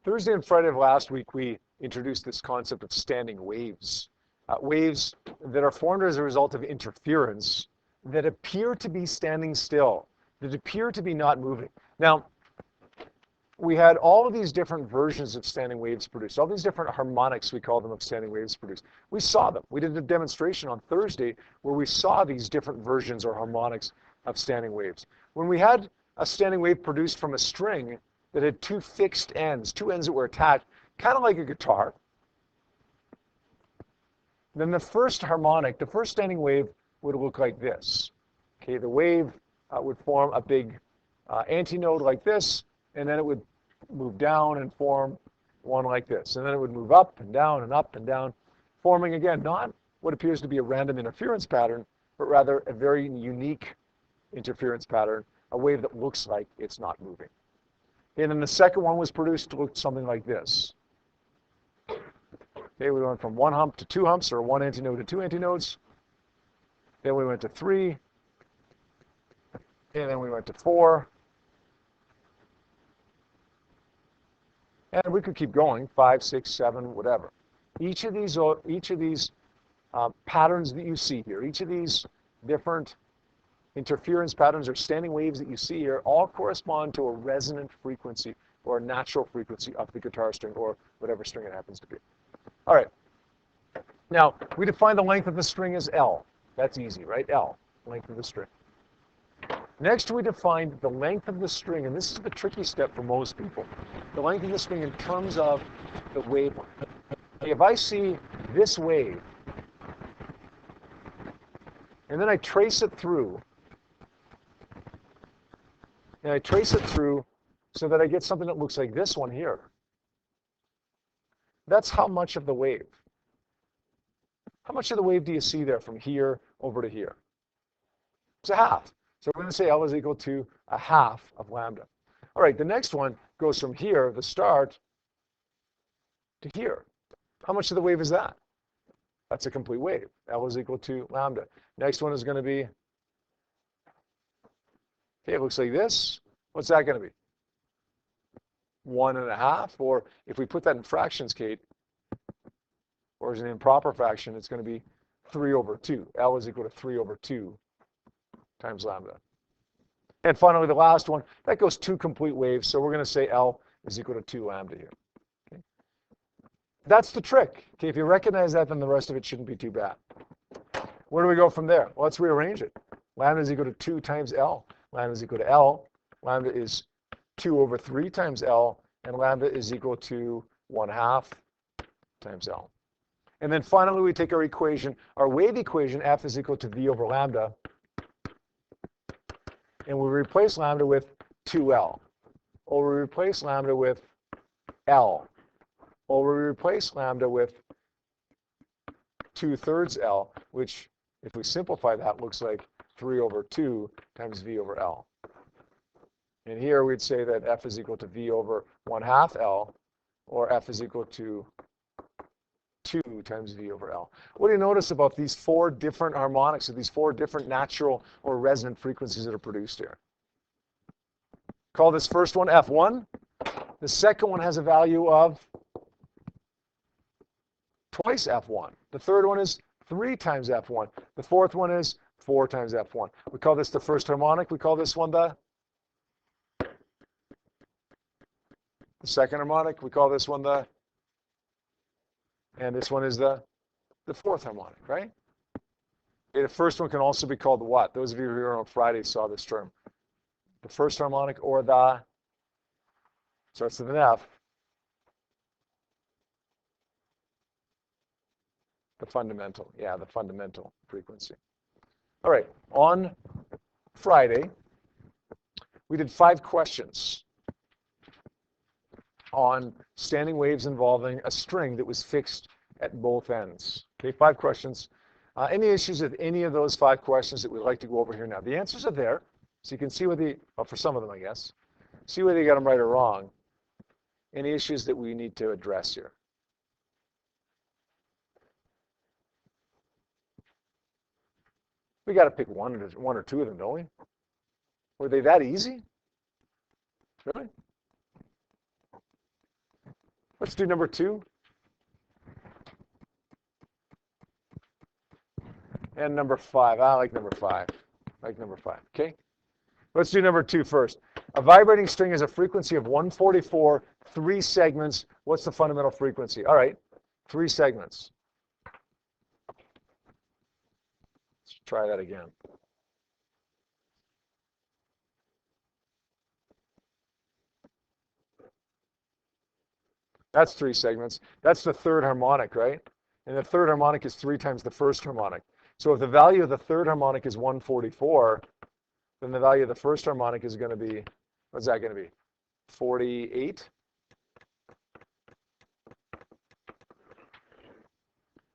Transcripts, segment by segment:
Thursday and Friday of last week, we introduced this concept of standing waves. Waves that are formed as a result of interference that appear to be standing still, that appear to be not moving. Now, we had all of these different versions of standing waves produced, all these different harmonics, we call them, of standing waves produced. We saw them. We did a demonstration on Thursday where we saw these different versions or harmonics of standing waves. When we had a standing wave produced from a string that had two fixed ends, two ends that were attached, kind of like a guitar, then the first harmonic, the first standing wave, would look like this. Okay, the wave would form a big antinode like this, and then it would move down and form one like this. And then it would move up and down, forming, again, not what appears to be a random interference pattern, but rather a very unique interference pattern, a wave that looks like it's not moving. And then the second one was produced to look something like this. Okay, we went from one hump to two humps, or one antinode to two antinodes. Then we went to 3, and then we went to 4. And we could keep going, 5, 6, 7, whatever. Each of these patterns that you see here, each of these different interference patterns or standing waves that you see here, all correspond to a resonant frequency or a natural frequency of the guitar string or whatever string it happens to be. All right. Now, we define the length of the string as L. That's easy, right? L, length of the string. Next, we define the length of the string, and this is the tricky step for most people. The length of the string in terms of the wavelength. If I see this wave, and then I trace it through, so that I get something that looks like this one here. That's how much of the wave. How much of the wave do you see there from here over to here? It's a half. So we're going to say L is equal to a half of lambda. All right, the next one goes from here, the start, to here. How much of the wave is that? That's a complete wave. L is equal to lambda. Next one is going to be, okay, it looks like this. What's that going to be? 1.5, or if we put that in fractions, Kate, or as an improper fraction, it's going to be 3 over 2. L is equal to 3 over 2 times lambda. And finally, the last one, that goes 2 complete waves, so we're going to say L is equal to 2 lambda here. Okay? That's the trick. Okay, if you recognize that, then the rest of it shouldn't be too bad. Where do we go from there? Well, let's rearrange it. Lambda is equal to 2 times L. Lambda is equal to L. Lambda is 2 over 3 times L, and lambda is equal to 1/2 times L. And then finally, we take our equation, our wave equation, F is equal to V over lambda, and we replace lambda with 2L, or we replace lambda with L, or we replace lambda with 2/3 L, which, if we simplify that, looks like 3 over 2 times V over L. And here we'd say that F is equal to V over 1/2 L, or F is equal to 2 times V over L. What do you notice about these 4 different harmonics, or these 4 different natural or resonant frequencies that are produced here? Call this first one F1. The second one has a value of twice F1. The third one is 3 times F1. The fourth one is 4 times F1. We call this the first harmonic. We call this one the second harmonic. We call this one the, and this one is the fourth harmonic, right? Okay, the first one can also be called the what? Those of you who were on Friday saw this term. The first harmonic, or the, starts with an F, the fundamental. Yeah, the fundamental frequency. All right, on Friday, we did 5 questions on standing waves involving a string that was fixed at both ends. Okay, 5 questions. Any issues with any of those 5 questions that we'd like to go over here now? The answers are there, so you can see whether, well, for some of them, I guess, see whether you got them right or wrong. Any issues that we need to address here? We got to pick one or two of them, don't we? Were they that easy? Really? Let's do number 2. And number 5. I like number 5. Okay? Let's do number 2 first. A vibrating string has a frequency of 144, 3 segments. What's the fundamental frequency? All right, 3 segments. Let's try that again. That's 3 segments. That's the third harmonic, right? And the third harmonic is 3 times the first harmonic. So if the value of the third harmonic is 144, then the value of the first harmonic is going to be, what's that going to be? 48?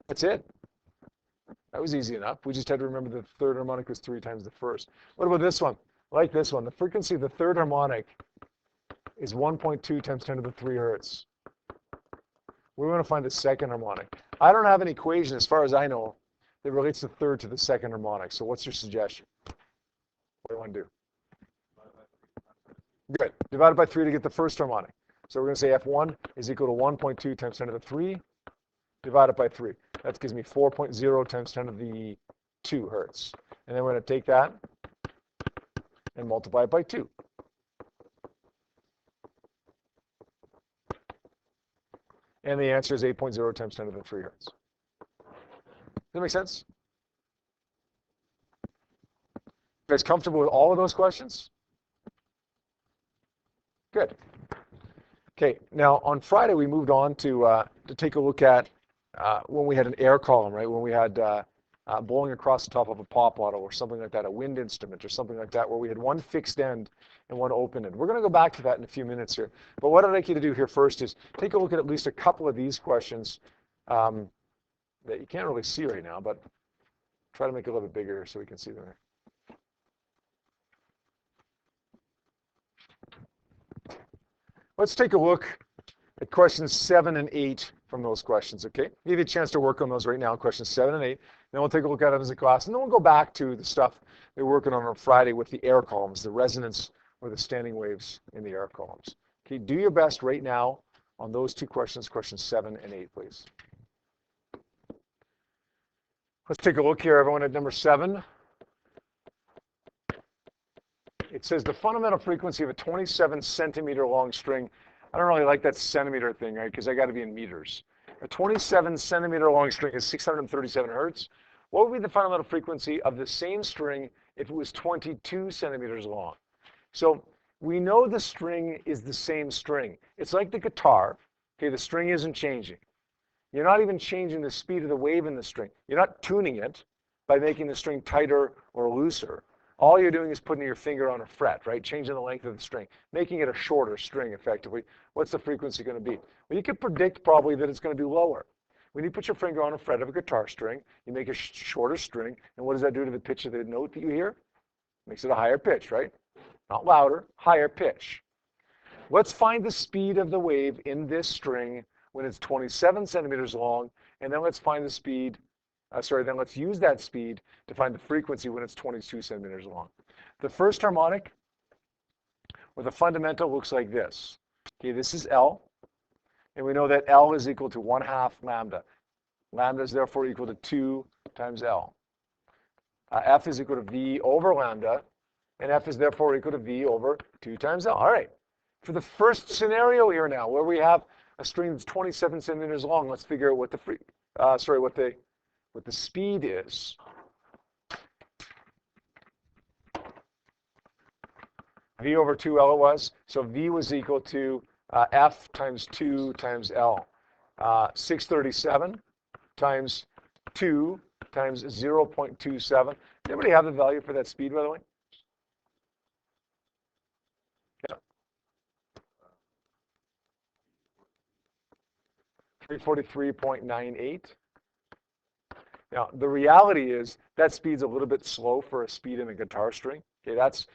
That's it. That was easy enough. We just had to remember the third harmonic was 3 times the first. What about this one? I like this one. The frequency of the third harmonic is 1.2 times 10 to the 3 hertz. We want to find the second harmonic. I don't have an equation, as far as I know, that relates the third to the second harmonic. So what's your suggestion? What do you want to do? Good. Divided by 3 to get the first harmonic. So we're going to say F1 is equal to 1.2 times 10 to the 3 divided by 3. That gives me 4.0 times 10 to the 2 hertz. And then we're going to take that and multiply it by 2. And the answer is 8.0 times 10 to the 3 hertz. Does that make sense? You guys comfortable with all of those questions? Good. Okay, now on Friday we moved on to take a look at when we had an air column, right? When we had blowing across the top of a pop bottle or something like that, a wind instrument or something like that, where we had one fixed end and one open end. We're going to go back to that in a few minutes here. But what I'd like you to do here first is take a look at least a couple of these questions that you can't really see right now, but try to make it a little bit bigger so we can see them here. Let's take a look at questions 7 and 8 from those questions, okay? Give you a chance to work on those right now, questions 7 and 8. Then we'll take a look at them as a class, and then we'll go back to the stuff they're working on Friday with the air columns, the resonance or the standing waves in the air columns. Okay, do your best right now on those 2 questions, questions 7 and 8, please. Let's take a look here, everyone, at number 7. It says the fundamental frequency of a 27 centimeter long string. I don't really like that centimeter thing, right? Because I got to be in meters. A 27 centimeter long string is 637 hertz. What would be the fundamental frequency of the same string if it was 22 centimeters long? So we know the string is the same string. It's like the guitar. Okay, the string isn't changing. You're not even changing the speed of the wave in the string. You're not tuning it by making the string tighter or looser. All you're doing is putting your finger on a fret, right? Changing the length of the string, making it a shorter string effectively. What's the frequency going to be? Well, you could predict probably that it's going to be lower. When you put your finger on a fret of a guitar string, you make a shorter string, and what does that do to the pitch of the note that you hear? Makes it a higher pitch, right? Not louder, higher pitch. Let's find the speed of the wave in this string when it's 27 centimeters long, and then let's find the speed then let's use that speed to find the frequency when it's 22 centimeters long. The first harmonic, or the fundamental, looks like this. Okay, this is L, and we know that L is equal to 1/2 lambda. Lambda is therefore equal to 2 times L. F is equal to V over lambda, and F is therefore equal to V over 2 times L. All right. For the first scenario here now, where we have a string that's 27 centimeters long, let's figure out what the speed is. V over 2L it was. So V was equal to F times 2 times L. 637 times 2 times 0.27. Does anybody have the value for that speed, by the way? Yeah. 343.98. Now, the reality is that speed's a little bit slow for a speed in a guitar string. Okay, that's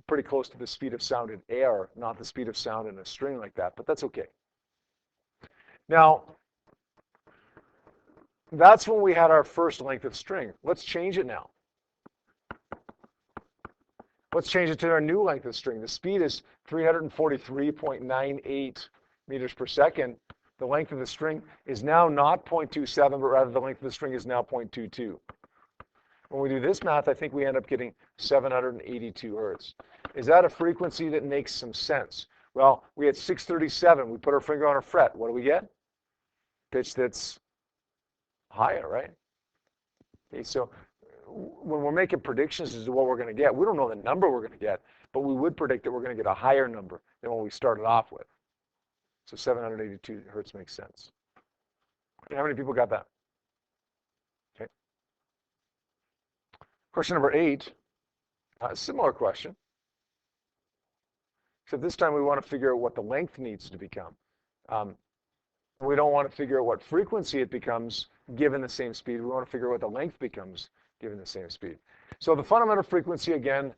pretty close to the speed of sound in air, not the speed of sound in a string like that, but that's okay. Now, that's when we had our first length of string. Let's change it now. Let's change it to our new length of string. The speed is 343.98 meters per second. The length of the string is now not 0.27, but rather the length of the string is now 0.22. When we do this math, I think we end up getting 782 hertz. Is that a frequency that makes some sense? Well, we had 637. We put our finger on a fret. What do we get? Pitch that's higher, right? Okay, so when we're making predictions as to what we're going to get, we don't know the number we're going to get, but we would predict that we're going to get a higher number than what we started off with. So 782 hertz makes sense. And how many people got that? Okay. Question number 8, similar question. Except this time we want to figure out what the length needs to become. We don't want to figure out what frequency it becomes given the same speed. We want to figure out what the length becomes given the same speed. So the fundamental frequency, again,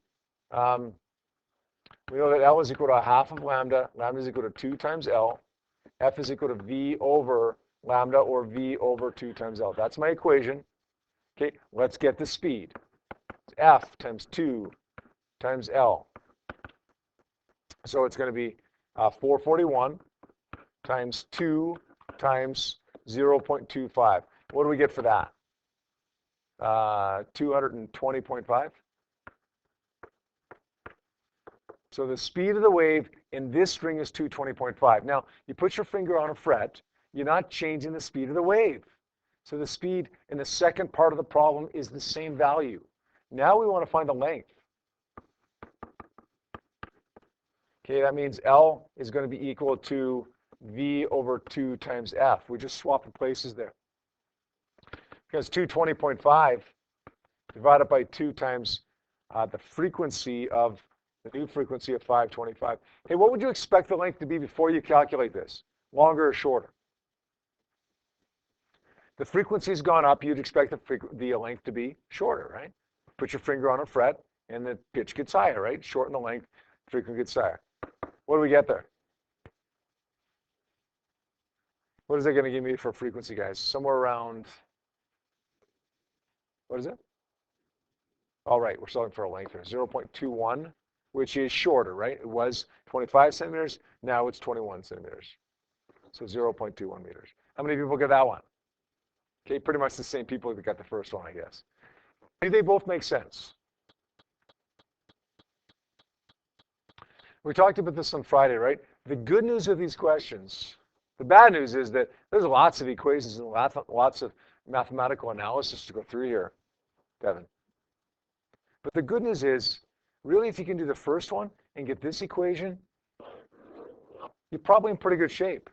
we know that L is equal to a half of lambda. Lambda is equal to 2 times L. F is equal to V over lambda, or V over 2 times L. That's my equation. Okay, let's get the speed. F times 2 times L. So it's going to be 441 times 2 times 0.25. What do we get for that? 220.5. So the speed of the wave in this string is 220.5. Now, you put your finger on a fret, you're not changing the speed of the wave. So the speed in the second part of the problem is the same value. Now we want to find the length. Okay, that means L is going to be equal to V over 2 times F. We just swap the places there. Because 220.5 divided by 2 times the frequency of the new frequency of 525. Hey, what would you expect the length to be before you calculate this? Longer or shorter? The frequency's gone up, you'd expect the length to be shorter, right? Put your finger on a fret, and the pitch gets higher, right? Shorten the length, frequency gets higher. What do we get there? What is that going to give me for frequency, guys? Somewhere around, what is it? All right, we're solving for a length here. 0.21, which is shorter, right? It was 25 centimeters. Now it's 21 centimeters. So 0.21 meters. How many people get that one? Okay, pretty much the same people that got the first one, I guess. They both make sense. We talked about this on Friday, right? The good news of these questions, the bad news is that there's lots of equations and lots of mathematical analysis to go through here, Devin. But the good news is, really, if you can do the first one and get this equation, you're probably in pretty good shape.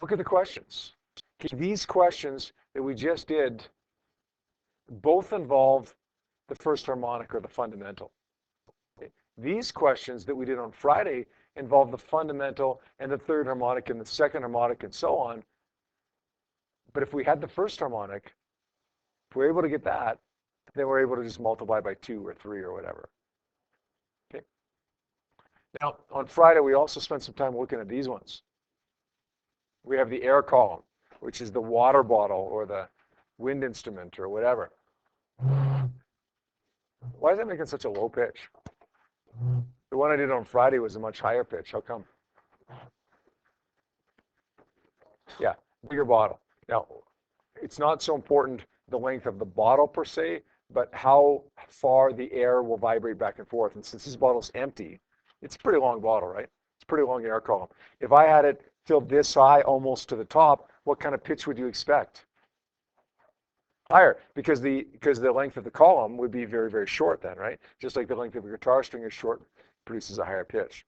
Look at the questions. These questions that we just did both involve the first harmonic, or the fundamental. These questions that we did on Friday involve the fundamental and the third harmonic and the second harmonic and so on. But if we had the first harmonic, if we're able to get that, then we're able to just multiply by 2 or 3 or whatever. Okay. Now, on Friday, we also spent some time looking at these ones. We have the air column, which is the water bottle or the wind instrument or whatever. Why is that making such a low pitch? The one I did on Friday was a much higher pitch. How come? Yeah, bigger bottle. Now, it's not so important the length of the bottle per se, but how far the air will vibrate back and forth. And since this bottle's empty, it's a pretty long bottle, right? It's a pretty long air column. If I had it filled this high, almost to the top, what kind of pitch would you expect? Higher, because the length of the column would be very, very short then, right? Just like the length of a guitar string is short, produces a higher pitch.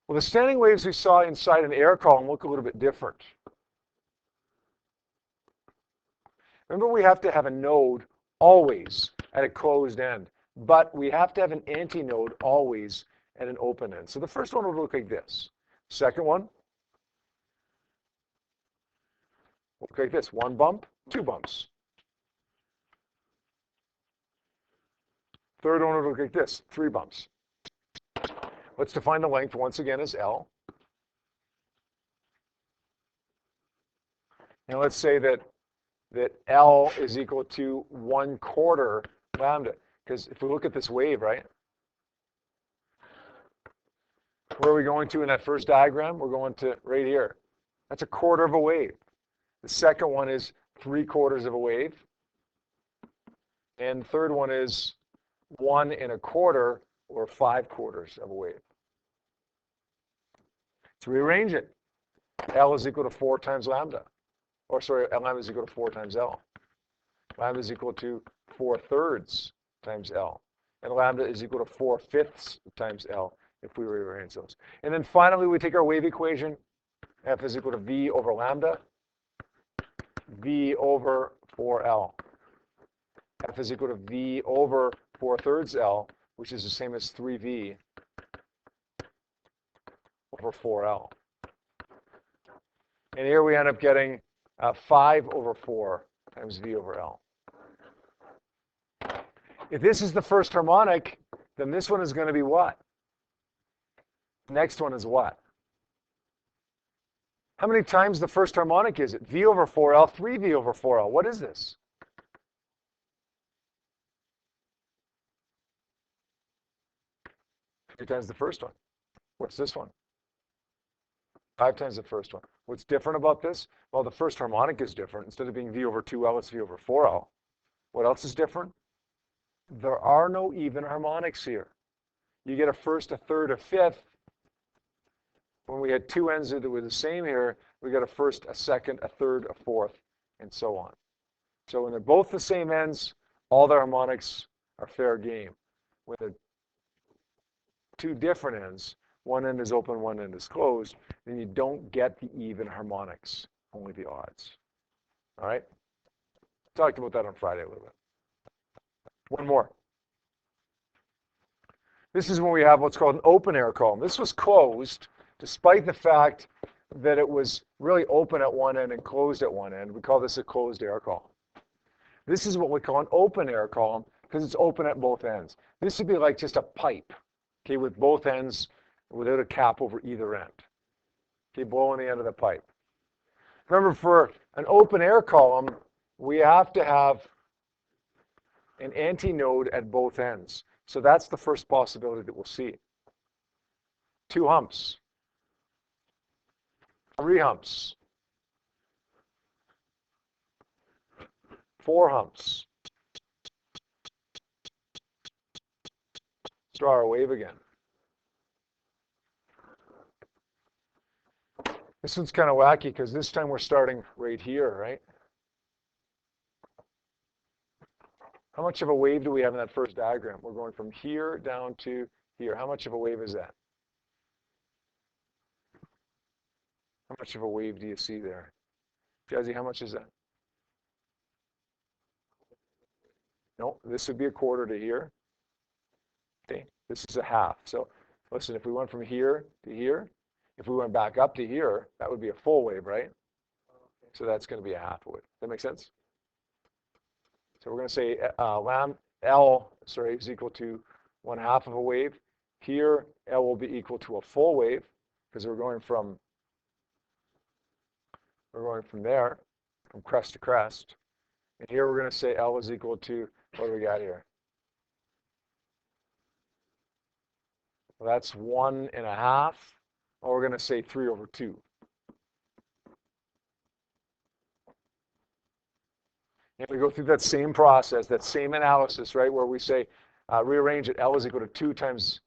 Well, the standing waves we saw inside an air column look a little bit different. Remember, we have to have a node always at a closed end, but we have to have an antinode always at an open end. So the first one would look like this. Second one will look like this. 1 bump, 2 bumps. Third one would look like this. 3 bumps. Let's define the length once again as L. And let's say that L is equal to 1/4 lambda. Because if we look at this wave, right? Where are we going to in that first diagram? We're going to right here. That's a quarter of a wave. The second one is 3/4 of a wave. And the third one is 1 1/4 or 5/4 of a wave. To rearrange it, L is equal to 4 times lambda. Or sorry, lambda is equal to 4 times L. Lambda is equal to 4/3 times L. And lambda is equal to 4/5 times L if we rearrange those. And then finally, we take our wave equation. F is equal to V over lambda, V over 4L. F is equal to V over 4/3 L, which is the same as 3V over 4L. And here we end up getting 5 over 4 times V over L. If this is the first harmonic, then this one is going to be what? Next one is what? How many times the first harmonic is it? V over 4L, 3V over 4L. What is this? 3 times the first one. What's this one? 5 times the first one. What's different about this? Well, the first harmonic is different. Instead of being V over 2L, it's V over 4L. What else is different? There are no even harmonics here. You get a first, a third, a fifth. When we had two ends that were the same here, we got a first, a second, a third, a fourth, and so on. So when they're both the same ends, all the harmonics are fair game. When they're two different ends, one end is open, one end is closed, then you don't get the even harmonics, only the odds. All right? Talked about that on Friday a little bit. One more. This is when we have what's called an open air column. This was closed, despite the fact that it was really open at one end and closed at one end. We call this a closed air column. This is what we call an open air column because it's open at both ends. This would be like just a pipe, okay, with both ends without a cap over either end. Okay, blowing the end of the pipe. Remember, for an open air column, we have to have an antinode at both ends. So that's the first possibility that we'll see. 2 humps. 3 humps. 4 humps. Let's draw our wave again. This one's kind of wacky because this time we're starting right here, right? How much of a wave do we have in that first diagram? We're going from here down to here. How much of a wave is that? How much of a wave do you see there? Jazzy, how much is that? No, this would be a quarter to here. Okay, this is a half. So listen, if we went from here to here, if we went back up to here, that would be a full wave, right? So that's going to be a half wave. Does that make sense? So we're going to say L is equal to 1/2 of a wave. Here, L will be equal to a full wave because we're going from there, from crest to crest. And here we're going to say L is equal to, what do we got here? Well, that's 1.5. Or we're going to say 3 over 2. And we go through that same process, that same analysis, right, where we say, rearrange it, L is equal to 2 times,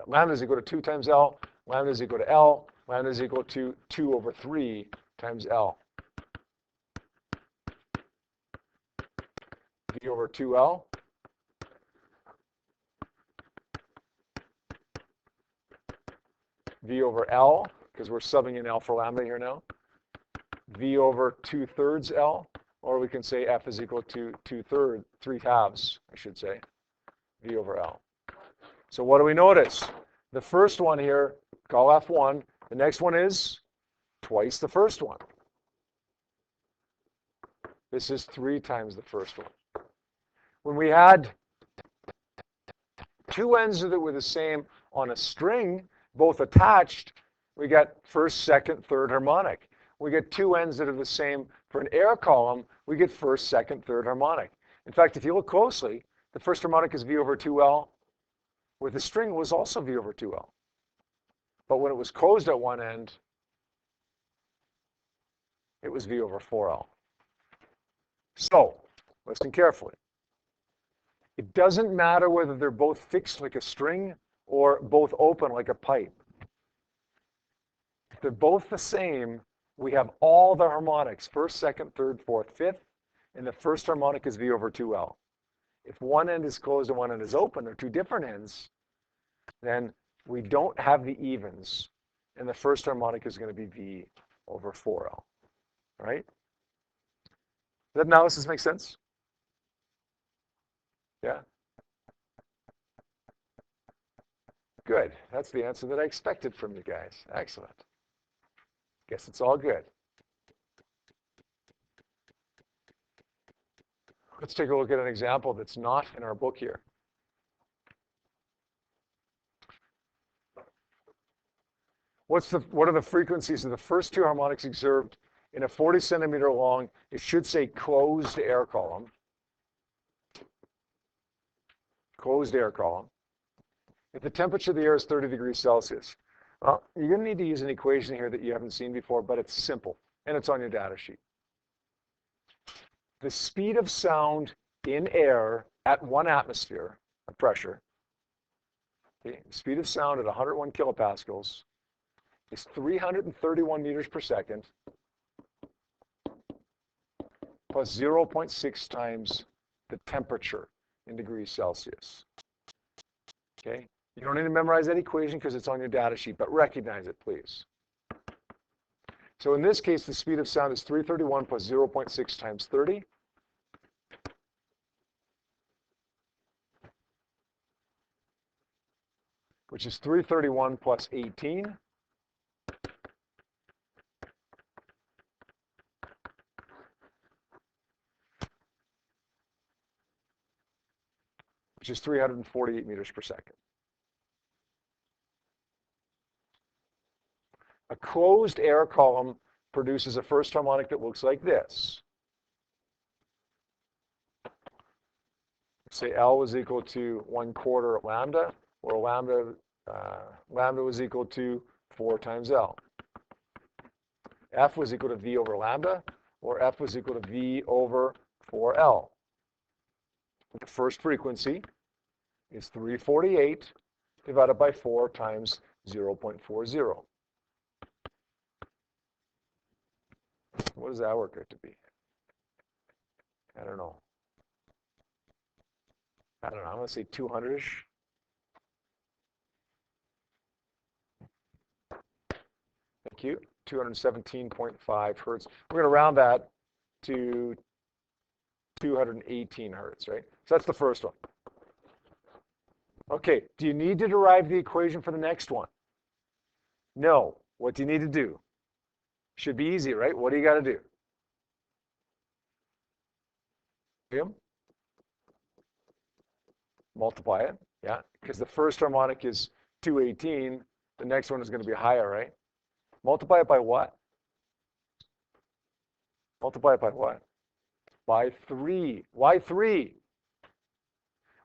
lambda is equal to 2 times L, lambda is equal to L, lambda is equal to 2 over 3 times L. V over 2L. V over L, because we're subbing in L for lambda here now. V over 2/3 L, or we can say F is equal to 3/2, I should say, V over L. So what do we notice? The first one here, call F1. The next one is twice the first one. This is 3 times the first one. When we had two ends that were the same on a string, both attached, we got first, second, third harmonic. We get two ends that are the same for an air column, we get first, second, third harmonic. In fact, if you look closely, the first harmonic is V over 2L. With the string, it was also V over 2L. But when it was closed at one end, it was V over 4L. So, listen carefully. It doesn't matter whether they're both fixed like a string or both open like a pipe. If they're both the same, we have all the harmonics, first, second, third, fourth, fifth, and the first harmonic is V over 2L. If one end is closed and one end is open, they're two different ends, then we don't have the evens, and the first harmonic is going to be V over 4L, right? Does that analysis make sense? Yeah? Good. That's the answer that I expected from you guys. Excellent. Guess it's all good. Let's take a look at an example that's not in our book here. What are the frequencies of the first two harmonics observed in a 40 centimeter long, it should say closed air column. Closed air column. If the temperature of the air is 30 degrees Celsius, well, you're going to need to use an equation here that you haven't seen before, but it's simple, and it's on your data sheet. The speed of sound in air at 1 atmosphere of pressure, okay, the speed of sound at 101 kilopascals is 331 meters per second plus 0.6 times the temperature in degrees Celsius. Okay? You don't need to memorize that equation because it's on your data sheet, but recognize it, please. So in this case, the speed of sound is 331 plus 0.6 times 30. Which is 331 plus 18. Which is 348 meters per second. A closed air column produces a first harmonic that looks like this. Say L was equal to 1/4 lambda, or lambda was equal to 4 times L. F was equal to V over lambda, or F was equal to V over 4L. The first frequency is 348 divided by 4 times 0.40. What does that work out to be? I don't know. I'm going to say 200-ish. Thank you. 217.5 hertz. We're going to round that to 218 hertz, right? So that's the first one. Okay, do you need to derive the equation for the next one? No. What do you need to do? Should be easy, right? What do you got to do? Multiply it, yeah, because the first harmonic is 218. The next one is going to be higher, right? Multiply it by what? Multiply it by what? By 3. Why 3?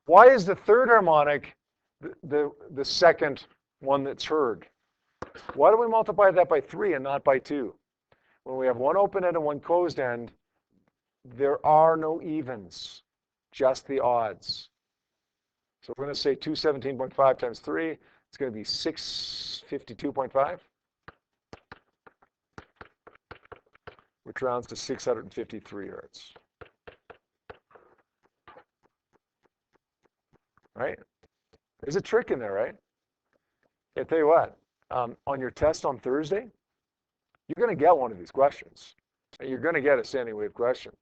Why is the third harmonic the second one that's heard? Why do we multiply that by 3 and not by 2? When we have one open end and one closed end, there are no evens, just the odds. So we're going to say 217.5 times 3. It's going to be 652.5, which rounds to 653 hertz. Right? There's a trick in there, right? I'll tell you what, on your test on Thursday, you're going to get one of these questions. And you're going to get a standing wave question.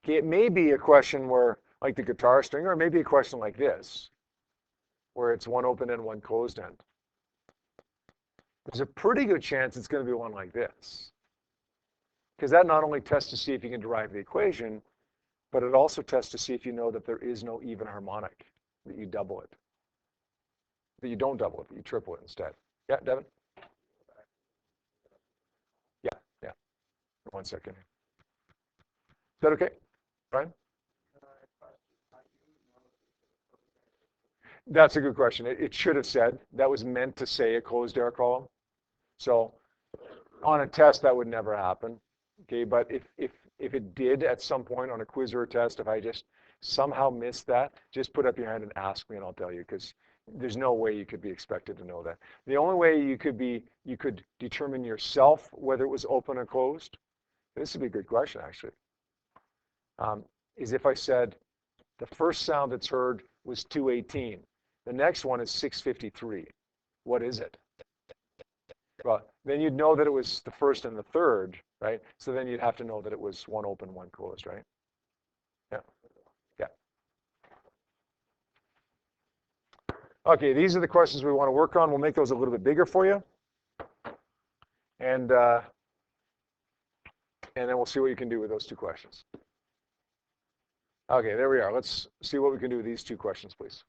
Okay, it may be a question where, like the guitar string, or maybe a question like this, where it's one open end, one closed end. There's a pretty good chance it's going to be one like this. Because that not only tests to see if you can derive the equation, but it also tests to see if you know that there is no even harmonic, that you double it. That you don't double it, that you triple it instead. Yeah, Devin? Yeah. 1 second. Is that okay, Brian? That's a good question. It should have said. That was meant to say a closed air column. So On a test, that would never happen. Okay, but if it did at some point on a quiz or a test, if I just somehow missed that, just put up your hand and ask me, and I'll tell you, because there's no way you could be expected to know that. The only way you could determine yourself whether it was open or closed. This would be a good question, actually. Is if I said the first sound that's heard was 218, the next one is 653. What is it? Well, then you'd know that it was the first and the third, right? So then you'd have to know that it was one open, one closed, right? Yeah. Yeah. Okay, these are the questions we want to work on. We'll make those a little bit bigger for you. And then we'll see what you can do with those two questions. Okay, there we are. Let's see what we can do with these two questions, please.